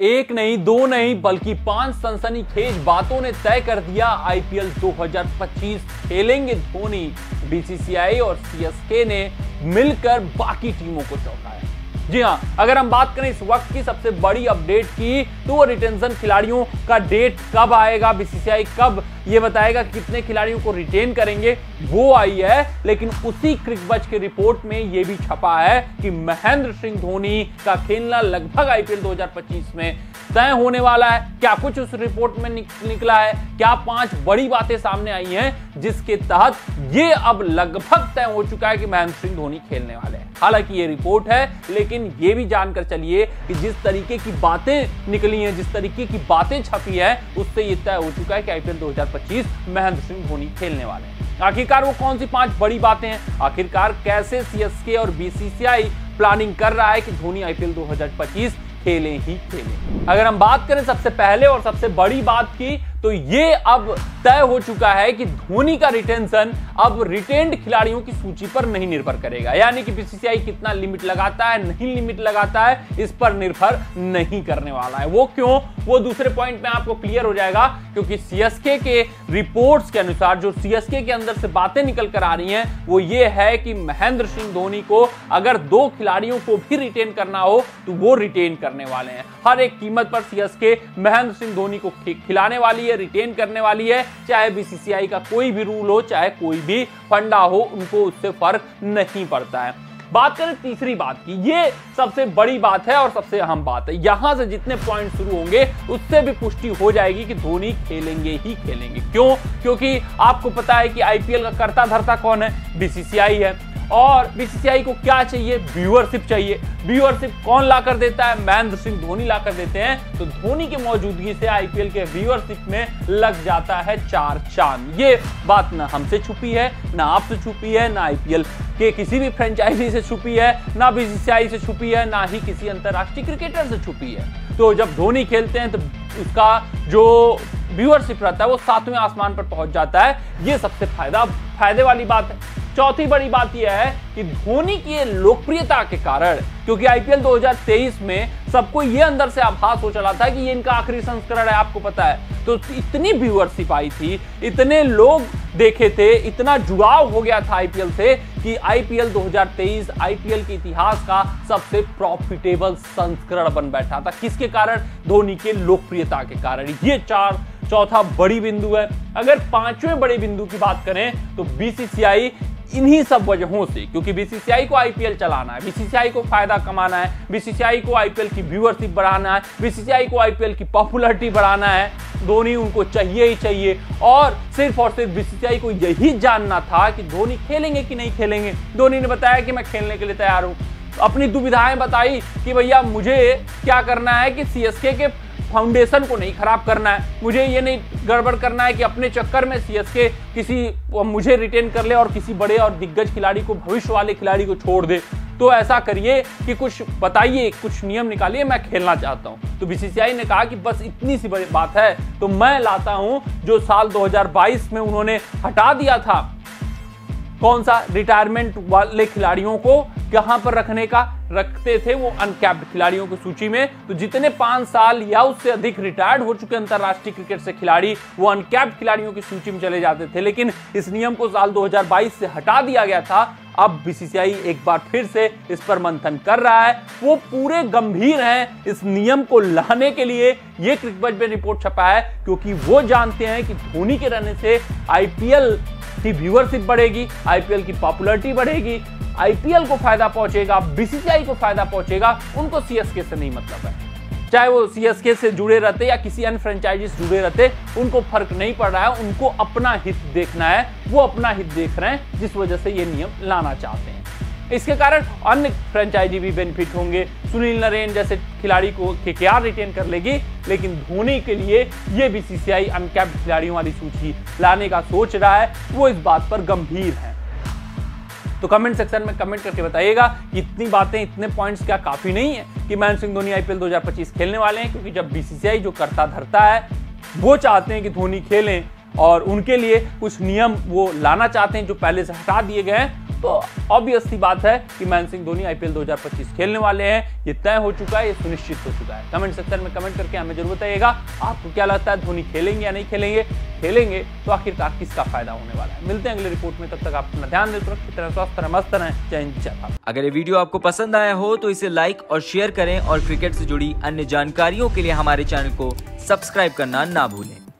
एक नहीं, दो नहीं, बल्कि 5 सनसनीखेज बातों ने तय कर दिया आईपीएल 2025 खेलेंगे धोनी। बीसीसीआई और सीएसके ने मिलकर बाकी टीमों को चौंकाया। जी हां, अगर हम बात करें इस वक्त की सबसे बड़ी अपडेट की, तो वो रिटेंशन खिलाड़ियों का डेट कब आएगा, बीसीसीआई कब ये बताएगा कितने खिलाड़ियों को रिटेन करेंगे, वो आई है। लेकिन उसी क्रिकबज़ के रिपोर्ट में ये भी छपा है कि महेंद्र सिंह धोनी का खेलना लगभग आईपीएल 2025 में तय होने वाला है। क्या कुछ उस रिपोर्ट में निकला है? क्या 5 बड़ी बातें सामने आई हैं जिसके तहत ये अब लगभग तय हो चुका है कि महेंद्र सिंह धोनी खेलने वाले हैं। हालांकि ये रिपोर्ट है, लेकिन ये भी जानकर चलिए कि जिस तरीके की बातें निकली हैं, जिस तरीके की बातें छपी है, उससे ये तय हो चुका है कि आईपीएल 2025 महेंद्र सिंह धोनी खेलने वाले हैं। आखिरकार वो कौन सी 5 बड़ी बातें हैं? आखिरकार कैसे सीएसके और बीसीसीआई प्लानिंग कर रहा है कि धोनी आईपीएल 2025 खेले ही खेले? अगर हम बात करें सबसे पहले और सबसे बड़ी बात की, तो ये अब तय हो चुका है कि धोनी का रिटेंशन अब रिटेन्ड खिलाड़ियों की सूची पर नहीं निर्भर करेगा। यानी कि बीसीसीआई कितना लिमिट लगाता है, नहीं लिमिट लगाता है, इस पर निर्भर नहीं करने वाला है। वो क्यों? वो दूसरे पॉइंट में आपको क्लियर हो जाएगा, क्योंकि सीएसके के रिपोर्ट्स के अनुसार जो सीएसके के अंदर से बातें निकल कर आ रही हैं, वो ये है कि महेंद्र सिंह धोनी को अगर 2 खिलाड़ियों को भी रिटेन करना हो तो वो रिटेन करने वाले हैं। हर एक कीमत पर सीएसके महेंद्र सिंह धोनी को खिलाने वाली है, रिटेन करने वाली है। चाहे बीसीसीआई का कोई भी रूल हो, चाहे कोई भी फंडा हो, उनको उससे फर्क नहीं पड़ता है। बात करें तीसरी बात की, ये सबसे बड़ी बात है और सबसे अहम बात है। यहां से जितने पॉइंट शुरू होंगे उससे भी पुष्टि हो जाएगी कि धोनी खेलेंगे ही खेलेंगे। क्यों? क्योंकि आपको पता है कि आईपीएल का कर्ता धर्ता कौन है? बीसीसीआई है। और बीसीसीआई को क्या चाहिए? व्यूअरशिप चाहिए। व्यूअरशिप कौन लाकर देता है? महेंद्र सिंह धोनी लाकर देते हैं। तो धोनी की मौजूदगी से आईपीएल के व्यूअरशिप में लग जाता है 4 चांद। ये बात ना हमसे छुपी है, ना आपसे छुपी है, ना आईपीएल के किसी भी फ्रेंचाइजी से छुपी है, ना बीसीसीआई से छुपी है, ना ही किसी अंतरराष्ट्रीय क्रिकेटर से छुपी है। तो जब धोनी खेलते हैं तो उसका जो व्यूअरशिप रहता है वो 7वें आसमान पर पहुंच जाता है। ये सबसे फायदे वाली बात है। चौथी बड़ी बात यह है कि धोनी की लोकप्रियता के कारण, क्योंकि आईपीएल 2023 में सबको ये अंदर से आभास हो चला था कि ये इनका आखिरी संस्करण है, आपको पता है, तो इतनी व्यूअरशिप आई थी, इतने लोग देखे थे, इतना जुड़ाव हो गया था आईपीएल से कि आईपीएल 2023 आईपीएल के इतिहास का सबसे प्रॉफिटेबल संस्करण बन बैठा था। किसके कारण? धोनी के लोकप्रियता के कारण। ये चौथा बड़ी बिंदु है। अगर 5वें बड़े बिंदु की बात करें तो बीसीसीआई इन्हीं सब वजहों से, क्योंकि बीसीसीआई को आईपीएल चलाना है, बीसीसीआई को फायदा कमाना है, बीसीसीआई को आईपीएल की व्यूअरशिप बढ़ाना है, बीसीसीआई को आईपीएल की पॉपुलैरिटी बढ़ाना है, धोनी उनको चाहिए ही चाहिए। और सिर्फ बीसीसीआई को यही जानना था कि धोनी खेलेंगे कि नहीं खेलेंगे। धोनी ने बताया कि मैं खेलने के लिए तैयार हूं। अपनी दुविधाएं बताई कि भैया मुझे क्या करना है कि सीएसके के फाउंडेशन को नहीं खराब करना है, मुझे ये नहीं गड़बड़ करना है कि अपने चक्कर में सीएसके मुझे रिटेन कर ले और किसी बड़े और दिग्गज खिलाड़ी को, भविष्य वाले खिलाड़ी को छोड़ दे। तो ऐसा करिए कि कुछ बताइए, कुछ नियम निकालिए, मैं खेलना चाहता हूं। तो बीसीसीआई ने कहा कि बस इतनी सी बड़ी बात है तो मैं लाता हूं जो साल 2022 में उन्होंने हटा दिया था, कौन सा? रिटायरमेंट वाले खिलाड़ियों को कहां पर रखते थे वो अनकैप्ड खिलाड़ियों की सूची में। तो जितने 5 साल या उससे अधिक रिटायर्ड हो चुके अंतरराष्ट्रीय क्रिकेट से खिलाड़ी, वो अनकैप्ड खिलाड़ियों की सूची में चले जाते थे। लेकिन इस नियम को साल 2022 से हटा दिया गया था। अब बीसीसीआई एक बार फिर से इस पर मंथन कर रहा है। वो पूरे गंभीर हैं इस नियम को लाने के लिए। ये क्रिकबज़ में रिपोर्ट छपा है, क्योंकि वो जानते हैं कि धोनी के रहने से आईपीएल की व्यूअरशिप बढ़ेगी, आईपीएल की पॉपुलैरिटी बढ़ेगी, आईपीएल को फायदा पहुंचेगा, बीसीसीआई को फायदा पहुंचेगा। उनको सीएसके से नहीं मतलब है, चाहे वो सीएसके से जुड़े रहते या किसी अन्य फ्रेंचाइजी से जुड़े रहते, उनको फर्क नहीं पड़ रहा है। उनको अपना हित देखना है, वो अपना हित देख रहे हैं, जिस वजह से ये नियम लाना चाहते हैं। इसके कारण अन्य फ्रेंचाइजी भी बेनिफिट होंगे। सुनील नरेन जैसे खिलाड़ी को केकेआर रिटेन कर लेगी, लेकिन धोनी के लिए ये बीसीसीआई अनकैप्ड खिलाड़ियों वाली सूची लाने का सोच रहा है, वो इस बात पर गंभीर है। तो कमेंट सेक्शन में कमेंट करके बताइएगा कि इतनी बातें, इतने पॉइंट्स क्या काफी नहीं है कि महेंद्र सिंह धोनी आईपीएल 2025 खेलने वाले हैं? क्योंकि जब बीसीसीआई जो करता धरता है, वो चाहते हैं कि धोनी खेलें और उनके लिए कुछ नियम वो लाना चाहते हैं जो पहले से हटा दिए गए हैं, तो ऑब्वियस सी बात है कि महेंद्र सिंह धोनी आईपीएल 2025 खेलने वाले हैं। ये तय हो चुका है, ये सुनिश्चित हो चुका है। कमेंट सेक्शन में कमेंट करके हमें जरूर बताइएगा आपको क्या लगता है, धोनी खेलेंगे या नहीं खेलेंगे। खेलेंगे तो आखिरकार किसका फायदा होने वाला है। मिलते हैं अगले रिपोर्ट में, तब तक आप अपना ध्यान दें, सुरक्षित रहें, स्वस्थ रहें, मस्त रहें। जय हिंद, जय भारत। अगर ये वीडियो आपको पसंद आया हो तो इसे लाइक और शेयर करें और क्रिकेट से जुड़ी अन्य जानकारियों के लिए हमारे चैनल को सब्सक्राइब करना ना भूलें।